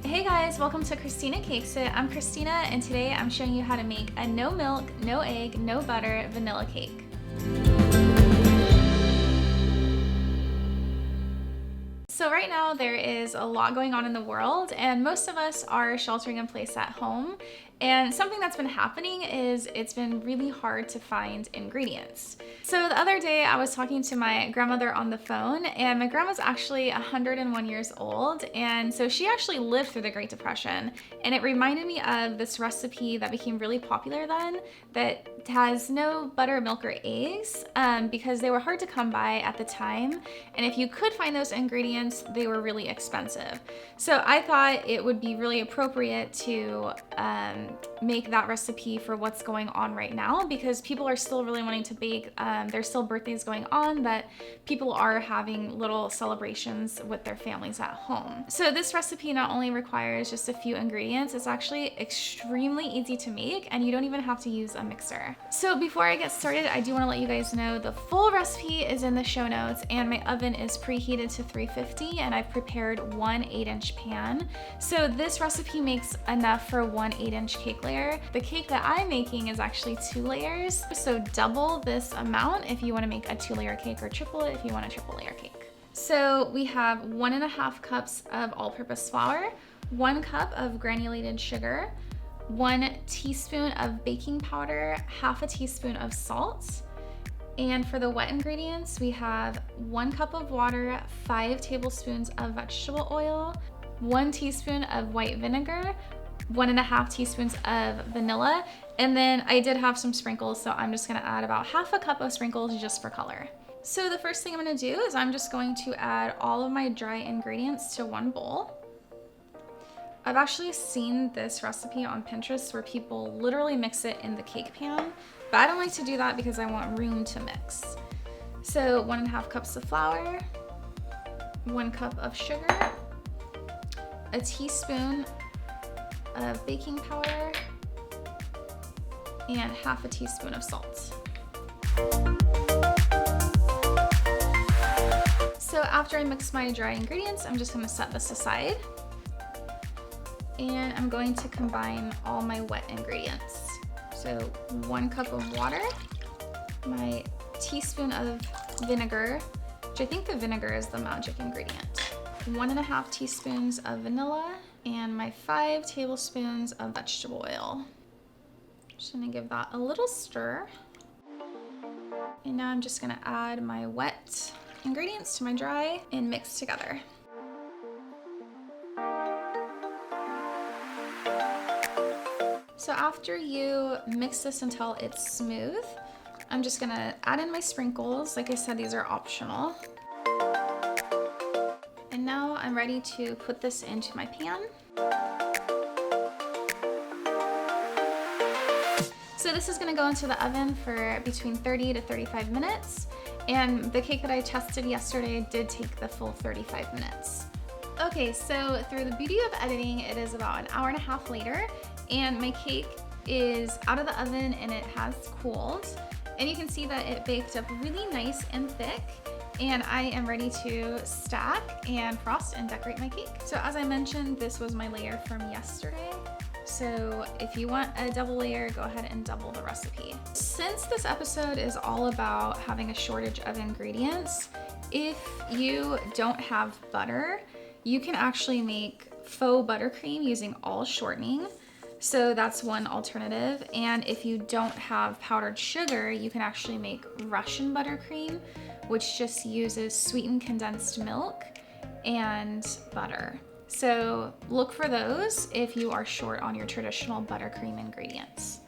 Hey guys, welcome to Christina Cakes It. I'm Christina and today I'm showing you how to make a no milk, no egg, no butter vanilla cake. So right now there is a lot going on in the world and most of us are sheltering in place at home, and something that's been happening is it's been really hard to find ingredients. So the other day I was talking to my grandmother on the phone, and my grandma's actually 101 years old, and so she actually lived through the Great Depression, and it reminded me of this recipe that became really popular then that has no butter, milk, or eggs because they were hard to come by at the time, and if you could find those ingredients, they were really expensive. So I thought it would be really appropriate to make that recipe for what's going on right now, because people are still really wanting to bake. There's still birthdays going on that people are having little celebrations with their families at home. So this recipe not only requires just a few ingredients, it's actually extremely easy to make and you don't even have to use a mixer. So before I get started, I do want to let you guys know the full recipe is in the show notes, and my oven is preheated to 350 and I've prepared one 8-inch pan. So this recipe makes enough for one 8-inch cake layer. The cake that I'm making is actually 2 layers, so double this amount if you want to make a 2-layer cake, or triple it if you want a triple layer cake. So we have 1.5 cups of all-purpose flour, 1 cup of granulated sugar, 1 teaspoon of baking powder, half a teaspoon of salt. And for the wet ingredients, we have 1 cup of water, 5 tablespoons of vegetable oil, 1 teaspoon of white vinegar, 1.5 teaspoons of vanilla, and then I did have some sprinkles, so I'm just gonna add about half a cup of sprinkles just for color. So the first thing I'm gonna do is I'm just going to add all of my dry ingredients to one bowl. I've actually seen this recipe on Pinterest where people literally mix it in the cake pan, but I don't like to do that because I want room to mix. So 1.5 cups of flour, 1 cup of sugar, a teaspoon of baking powder, and half a teaspoon of salt. So after I mix my dry ingredients, I'm just gonna set this aside. And I'm going to combine all my wet ingredients. So 1 cup of water, my teaspoon of vinegar, which I think the vinegar is the magic ingredient, 1.5 teaspoons of vanilla, and my 5 tablespoons of vegetable oil. Just gonna give that a little stir. And now I'm just gonna add my wet ingredients to my dry and mix together. So after you mix this until it's smooth, I'm just gonna add in my sprinkles. Like I said, these are optional. And now I'm ready to put this into my pan. So this is gonna go into the oven for between 30 to 35 minutes. And the cake that I tested yesterday did take the full 35 minutes. Okay, so through the beauty of editing, it is about an hour and a half later, and my cake is out of the oven and it has cooled. And you can see that it baked up really nice and thick. And I am ready to stack and frost and decorate my cake. So as I mentioned, this was my layer from yesterday. So if you want a double layer, go ahead and double the recipe. Since this episode is all about having a shortage of ingredients, if you don't have butter, you can actually make faux buttercream using all shortening. So that's one alternative. And if you don't have powdered sugar, you can actually make Russian buttercream, which just uses sweetened condensed milk and butter. So look for those if you are short on your traditional buttercream ingredients.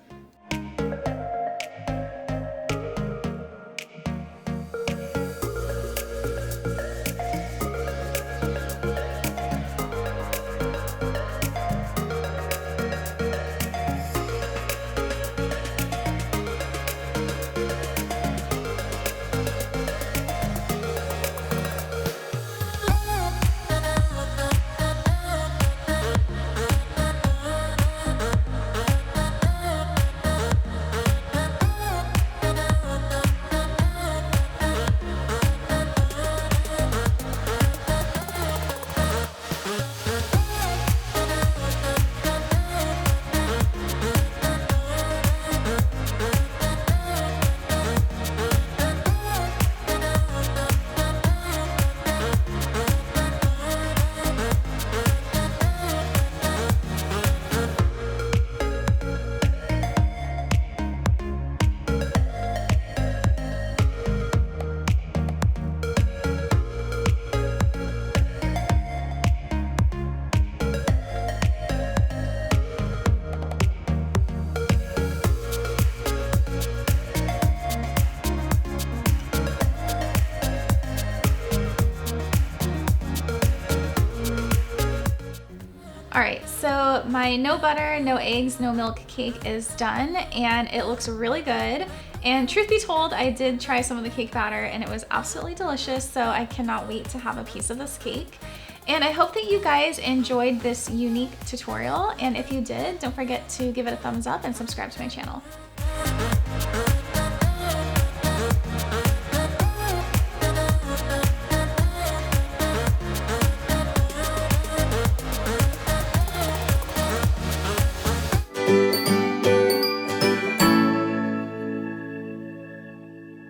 All right, so my no butter, no eggs, no milk cake is done, and it looks really good. And truth be told, I did try some of the cake batter and it was absolutely delicious, so I cannot wait to have a piece of this cake. And I hope that you guys enjoyed this unique tutorial, and if you did, don't forget to give it a thumbs up and subscribe to my channel.